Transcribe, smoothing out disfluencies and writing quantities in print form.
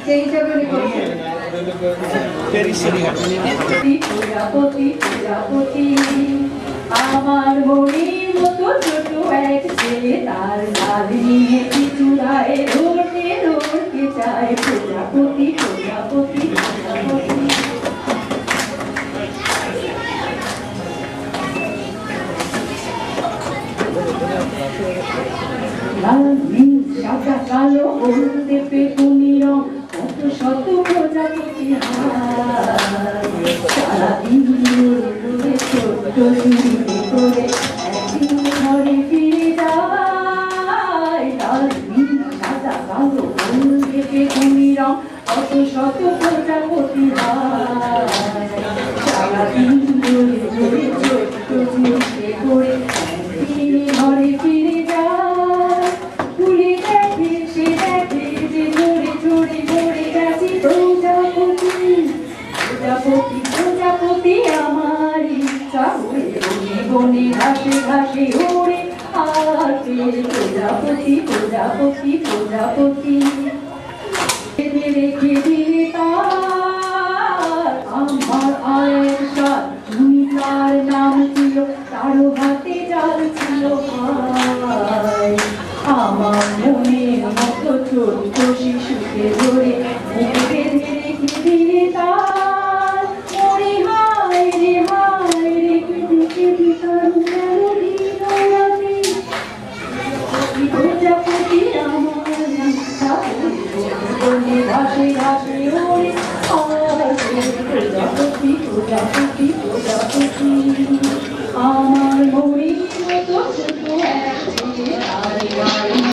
সেই হিসাবে উনি করছেন। প্রজাপতি প্রজাপতি আমার মনির মতো ছোট এক ছেলে, তার লাল নিয়ে কিছু গায়ে ধরতে ধরতে চায়। প্রজাপতি প্রজাপতি প্রজাপতি লাল নীল সাদা কালো হলদে বেগুনি রং, কত শত প্রজাপতি হায়। সারাদিন উড়ে উড়ে ছোট্ট চুড়ি করে একদিন ঘরে ফিরে যায়। লাল নীল সাদা কালো হলদে বেগুনি রং, কত শত প্রজাপতি হায়। সারাদিন উড়ে উড়ে ছোট্ট চুড়ি করে একদিন ঘরে ফিরে যায়। ফুলে দেখে সে দেখে যে ঝরে ঝরে ঝরে গেছে প্রজাপতি। প্রজাপতি প্রজাপতি আমার ইচ্ছা হয়ে বনে বনে ঘাসে ঘাসে ওড়ে আসে। প্রজাপতি প্রজাপতি প্রজাপতি রেখে দিলে তার আমার আয়ের সার, তুমি তার নাম ছিল, তারও হাতে জাল ছিল ভাই। আমার মনের মতো ছোট্ট শিশুকে ধরে বুকে বেঁধে রেখে দিলে তার। মরে হায় রে কেঁদে কেঁদে তার গেল হৃদয়াতে। প্রজাপতি আমার ইচ্ছা বনে ঘাসে ঘাসে ওড়ে আসে। প্রজাপতি প্রজাপতি প্রজাপতি আমার মনির মতো ছোট এক ছেলে,